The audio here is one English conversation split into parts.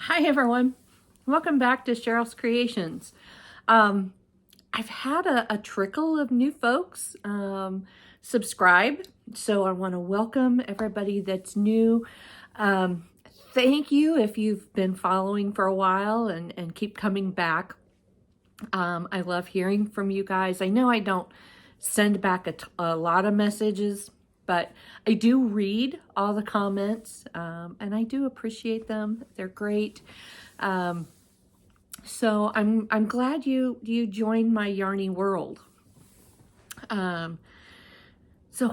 Hi everyone, welcome back to Cheryl's Creations. I've had a trickle of new folks subscribe, so I want to welcome everybody that's new. Thank you if you've been following for a while and keep coming back. I love hearing from you guys. I know I don't send back a lot of messages, but I do read all the comments, and I do appreciate them. They're great. So I'm glad you joined my yarny world. So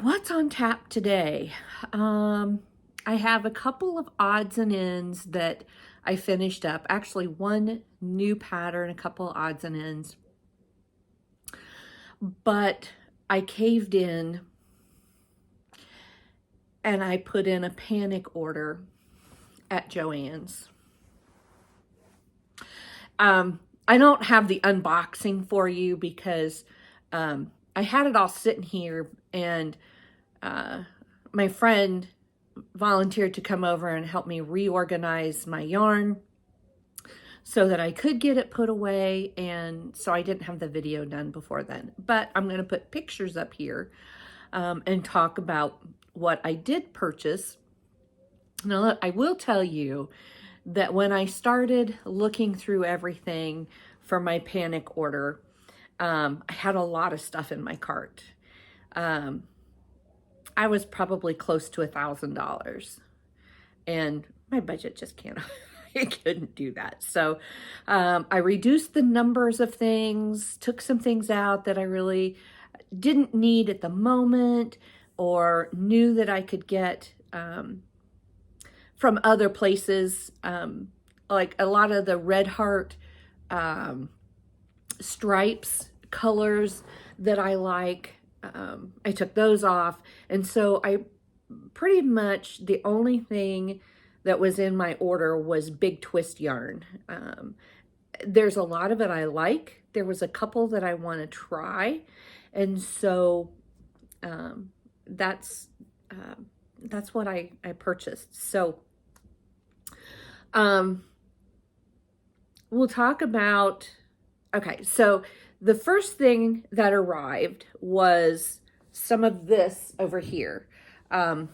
what's on tap today? I have a couple of odds and ends that I finished up. Actually, one new pattern, a couple of odds and ends. But I caved in and I put in a panic order at Joann's. I don't have the unboxing for you because I had it all sitting here, and my friend volunteered to come over and help me reorganize my yarn so that I could get it put away, and so I didn't have the video done before then. But I'm going to put pictures up here and talk about what I did purchase. Now, look, I will tell you that when I started looking through everything for my panic order, I had a lot of stuff in my cart. I was probably close to $1,000, and my budget just can't, I couldn't do that. So I reduced the numbers of things, took some things out that I really didn't need at the moment or knew that I could get from other places, like a lot of the Red Heart stripes colors that I like. I took those off, and so I pretty much, the only thing that was in my order was big twist yarn. There's a lot of it I like. There was a couple that I want to try, and so that's what I purchased. So we'll talk about, okay, so the first thing that arrived was some of this over here. And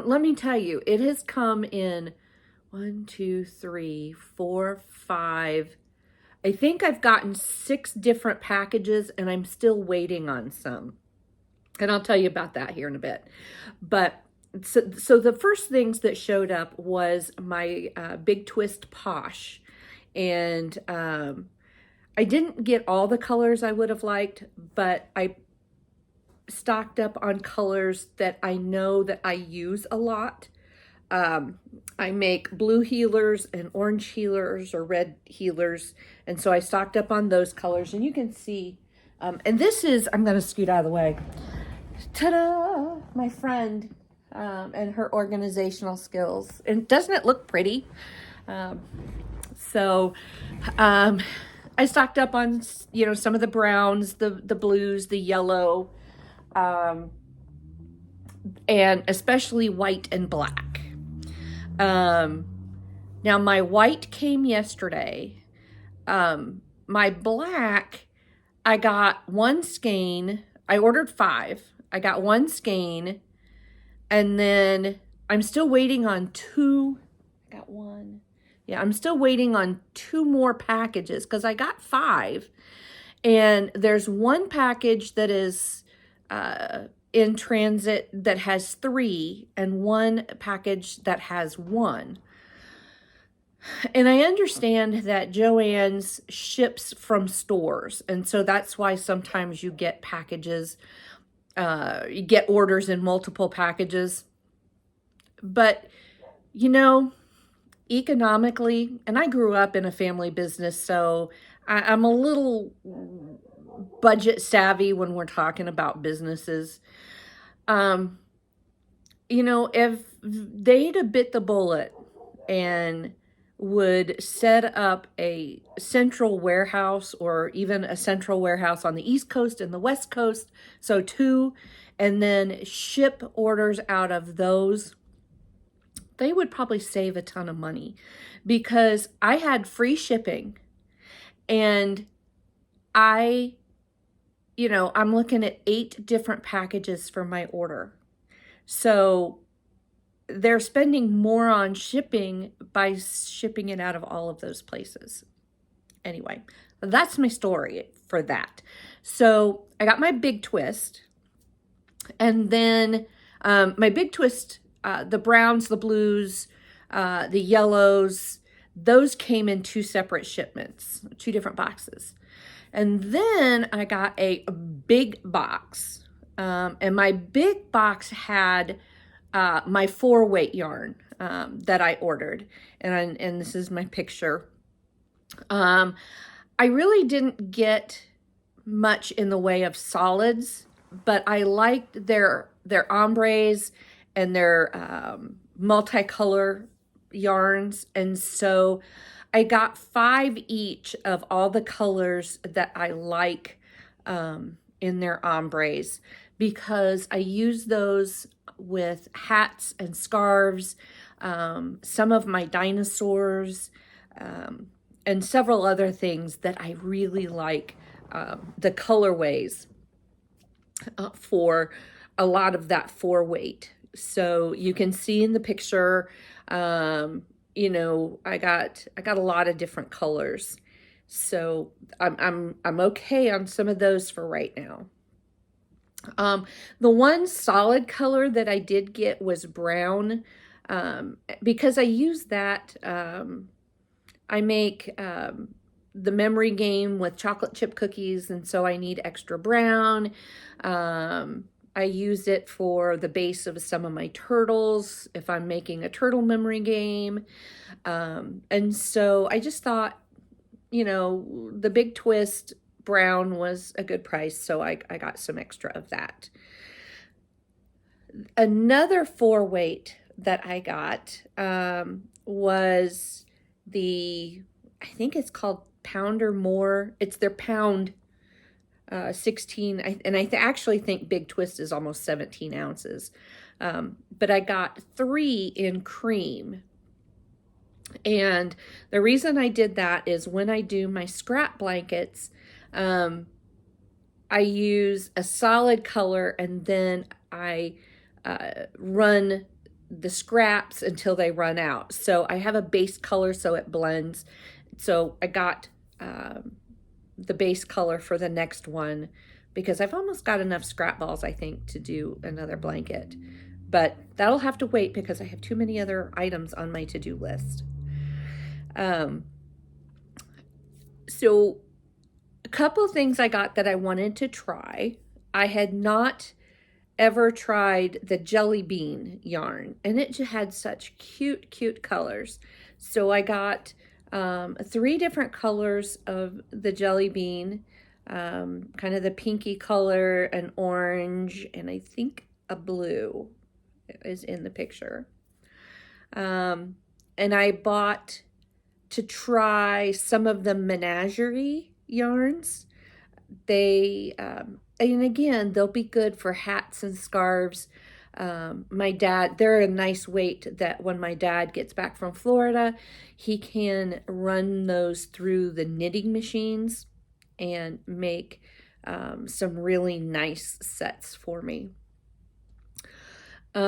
let me tell you, it has come in 1, 2, 3, 4, 5. I think I've gotten 6 different packages, and I'm still waiting on some. And I'll tell you about that here in a bit. But so the first things that showed up was my Big Twist Posh. And I didn't get all the colors I would have liked, but I stocked up on colors that I know that I use a lot. I make blue healers and orange healers or red healers, and so I stocked up on those colors. And you can see, and this is, I'm going to scoot out of the way. Ta-da! My friend and her organizational skills. And doesn't it look pretty? So I stocked up on, some of the browns, the blues, the yellow, and especially white and black. Now my white came yesterday. My black, I got 1 skein. I ordered 5. I got 1 skein, and then I'm still waiting on 2. I got 1. Yeah, I'm still waiting on 2 more packages because I got 5. And there's 1 package that is in transit that has 3, and 1 package that has 1. And I understand that Joann's ships from stores, and so that's why sometimes you get packages, you get orders in multiple packages. But, economically, and I grew up in a family business, so I'm a little budget savvy when we're talking about businesses. If they'd have bit the bullet and would set up a central warehouse, or even a central warehouse on the East Coast and the West Coast, so 2, and then ship orders out of those, they would probably save a ton of money, because I had free shipping, and I'm looking at 8 different packages for my order. So they're spending more on shipping by shipping it out of all of those places. Anyway, that's my story for that. So I got my big twist, and then my big twist, the browns, the blues, the yellows, those came in 2 separate shipments, 2 different boxes. And then I got a big box, and my big box had my 4-weight yarn that I ordered, and this is my picture. I really didn't get much in the way of solids, but I liked their ombres and their multicolor yarns, and so I got 5 each of all the colors that I like in their ombres, because I use those with hats and scarves, some of my dinosaurs, and several other things that I really like the colorways for a lot of that 4-weight. So you can see in the picture, I got a lot of different colors. So I'm okay on some of those for right now. The one solid color that I did get was brown, because I use that. I make the memory game with chocolate chip cookies, and so I need extra brown. I use it for the base of some of my turtles if I'm making a turtle memory game. And so I just thought, the big twist brown was a good price, so I got some extra of that. Another 4-weight that I got was I think it's called Pound or More. It's their pound 16, and I actually think Big Twist is almost 17 ounces. But I got 3 in cream. And the reason I did that is when I do my scrap blankets, I use a solid color, and then I run the scraps until they run out. So I have a base color so it blends. So I got the base color for the next one, because I've almost got enough scrap balls, I think, to do another blanket. But that'll have to wait because I have too many other items on my to-do list. So a couple things I got that I wanted to try. I had not ever tried the jelly bean yarn, and it just had such cute colors. So I got 3 different colors of the jelly bean, kind of the pinky color, an orange, and I think a blue is in the picture. And I bought to try some of the menagerie yarns. And again, they'll be good for hats and scarves. They're a nice weight that when my dad gets back from Florida, he can run those through the knitting machines and make some really nice sets for me. Is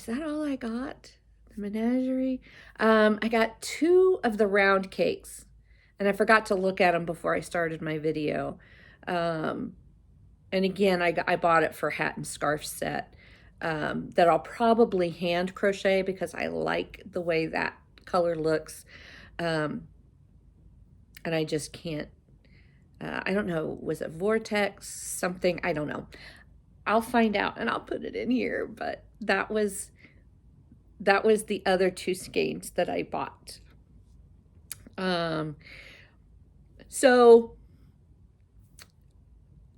that all I got? The menagerie? I got 2 of the round cakes, and I forgot to look at them before I started my video. And again, I bought it for hat and scarf set that I'll probably hand crochet because I like the way that color looks. And I just can't, I don't know, was it Vortex something? I don't know. I'll find out and I'll put it in here, but that was the other 2 skeins that I bought. So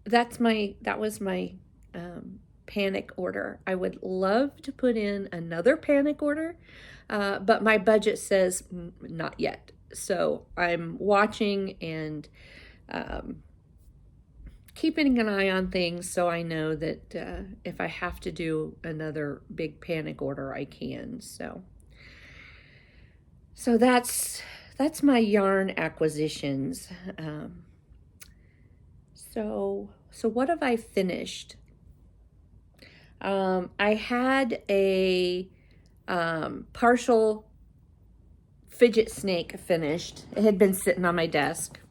that was my panic order. I would love to put in another panic order, but my budget says not yet. So I'm watching and keeping an eye on things so I know that if I have to do another big panic order, I can. So that's my yarn acquisitions. So what have I finished? I had a partial fidget snake finished. It had been sitting on my desk.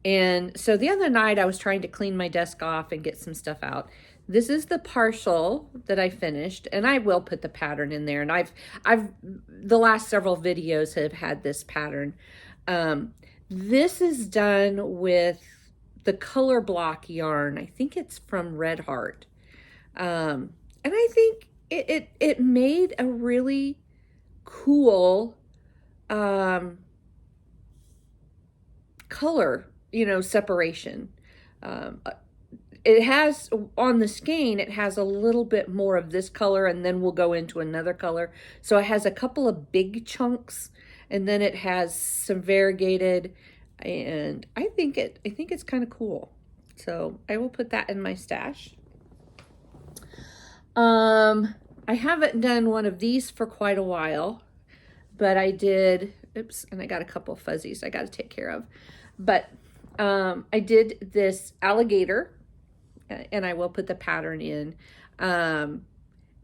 And so the other night I was trying to clean my desk off and get some stuff out. This is the partial that I finished, and I will put the pattern in there. And I've the last several videos have had this pattern. This is done with the color block yarn. I think it's from Red Heart. And I think it made a really cool color, separation. It has, on the skein, it has a little bit more of this color, and then we'll go into another color. So it has a couple of big chunks, and then it has some variegated, and I think it's kind of cool. So I will put that in my stash. I haven't done one of these for quite a while, but I did, oops, and I got a couple of fuzzies I got to take care of. But I did this alligator, and I will put the pattern in.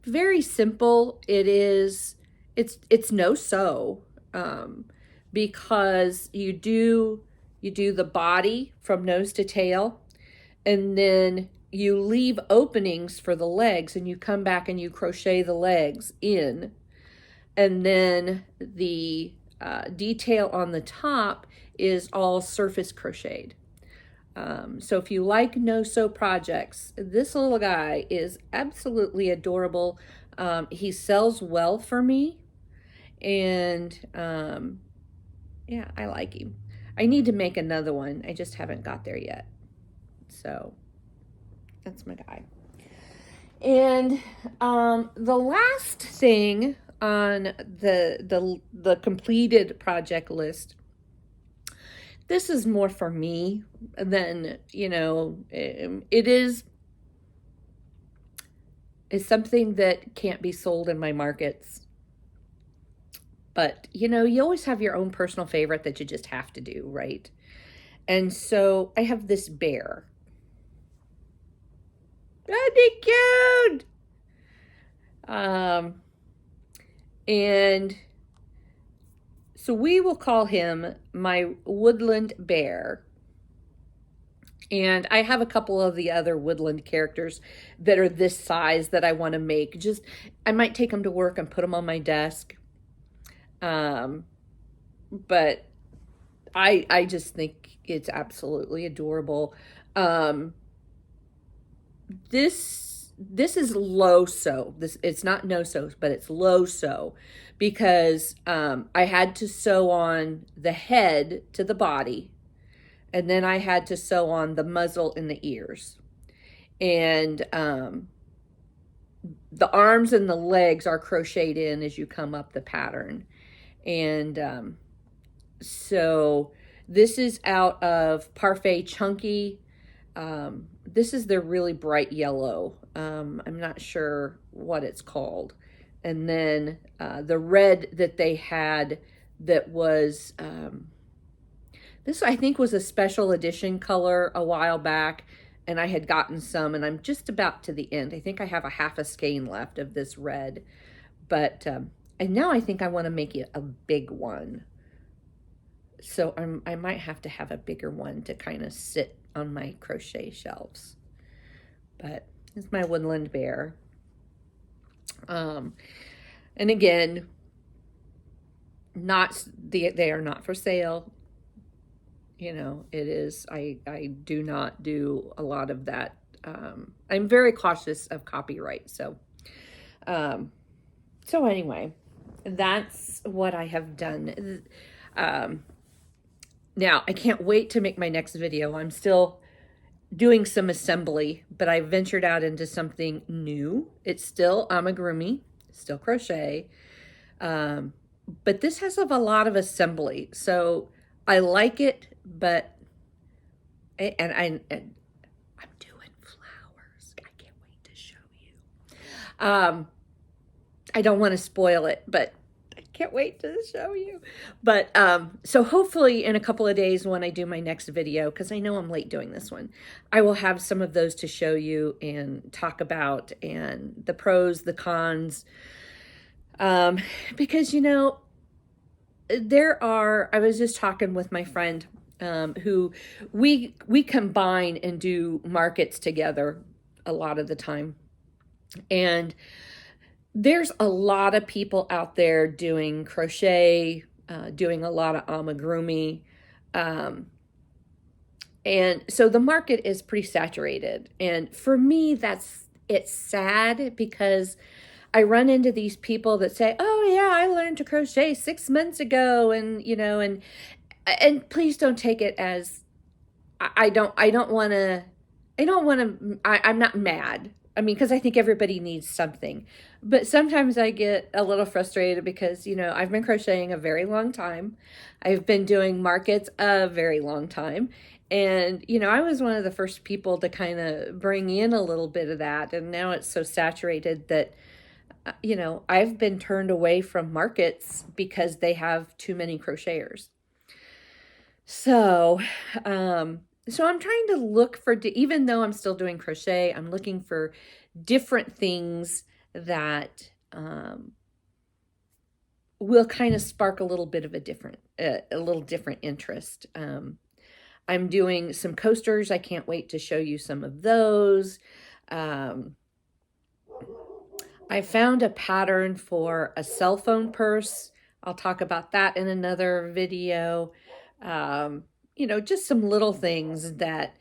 Very simple. It's no sew, because you do the body from nose to tail, and then you leave openings for the legs, and you come back and you crochet the legs in, and then the detail on the top is all surface crocheted. So if you like no-sew projects, this little guy is absolutely adorable. He sells well for me, and yeah, I like him. I need to make another one. I just haven't got there yet. So that's my guy. And the last thing on the completed project list, this is more for me than, it's something that can't be sold in my markets. But, you always have your own personal favorite that you just have to do, right? And so I have this bear. That'd be cute! And so we will call him my woodland bear. And I have a couple of the other woodland characters that are this size that I want to make. I might take them to work and put them on my desk. But I just think it's absolutely adorable. This is low sew. It's not no sew, but it's low sew, because I had to sew on the head to the body, and then I had to sew on the muzzle and the ears, and the arms and the legs are crocheted in as you come up the pattern. And so this is out of Parfait Chunky. This is the really bright yellow. I'm not sure what it's called. And then the red that they had that was, this I think was a special edition color a while back, and I had gotten some, and I'm just about to the end. I think I have a half a skein left of this red, but and now I think I want to make it a big one. So I might have to have a bigger one to kind of sit on my crochet shelves. But it's my woodland bear. And again, they are not for sale. It is, I do not do a lot of that. I'm very cautious of copyright. So anyway, that's what I have done. Now, I can't wait to make my next video. I'm still doing some assembly, but I ventured out into something new. It's still amigurumi, still crochet, but this has a lot of assembly. So I like it, but I'm I don't want to spoil it, but I can't wait to show you. But so hopefully in a couple of days when I do my next video, because I know I'm late doing this one, I will have some of those to show you and talk about, and the pros, the cons. Because, you know, I was just talking with my friend who we combine and do markets together a lot of the time. And there's a lot of people out there doing crochet, doing a lot of amigurumi. And so the market is pretty saturated. And for me, it's sad because I run into these people that say, "Oh yeah, I learned to crochet 6 months ago," and you know, and please don't take it as I don't want to. I'm not mad. I mean, because I think everybody needs something. But sometimes I get a little frustrated because, you know, I've been crocheting a very long time. I've been doing markets a very long time. And, you know, I was one of the first people to kind of bring in a little bit of that. And now it's so saturated that, you know, I've been turned away from markets because they have too many crocheters. So I'm trying to look for, even though I'm still doing crochet, I'm looking for different things that will kind of spark a little bit of a little different interest. I'm doing some coasters. I can't wait to show you some of those. I found a pattern for a cell phone purse. I'll talk about that in another video. You know, just some little things that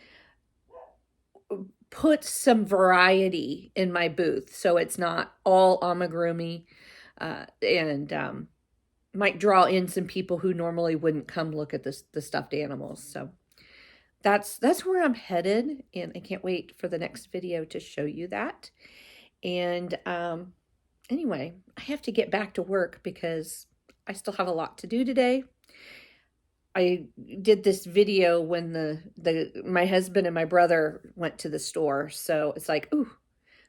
put some variety in my booth, so it's not all amigurumi, and might draw in some people who normally wouldn't come look at the stuffed animals. So that's where I'm headed, and I can't wait for the next video to show you that. And anyway, I have to get back to work because I still have a lot to do today. I did this video when my husband and my brother went to the store. So it's like, ooh,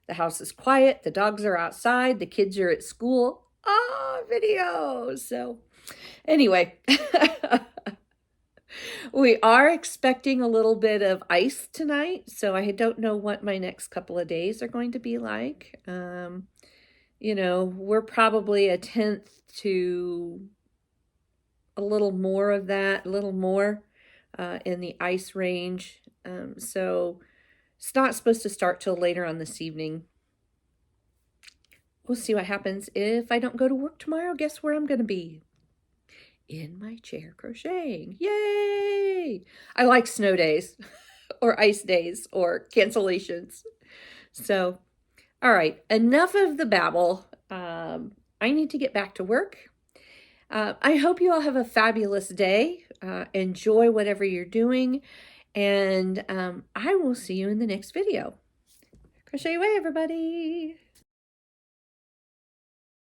the house is quiet. The dogs are outside. The kids are at school. Video. So anyway, we are expecting a little bit of ice tonight. So I don't know what my next couple of days are going to be like. You know, we're probably a tenth to a little more of that, a little more in the ice range. So it's not supposed to start till later on this evening. We'll see what happens. If I don't go to work tomorrow, guess where I'm going to be? In my chair crocheting. Yay! I like snow days or ice days or cancellations. So, all right, enough of the babble. I need to get back to work. I hope you all have a fabulous day. Enjoy whatever you're doing. And I will see you in the next video. Crochet away, everybody.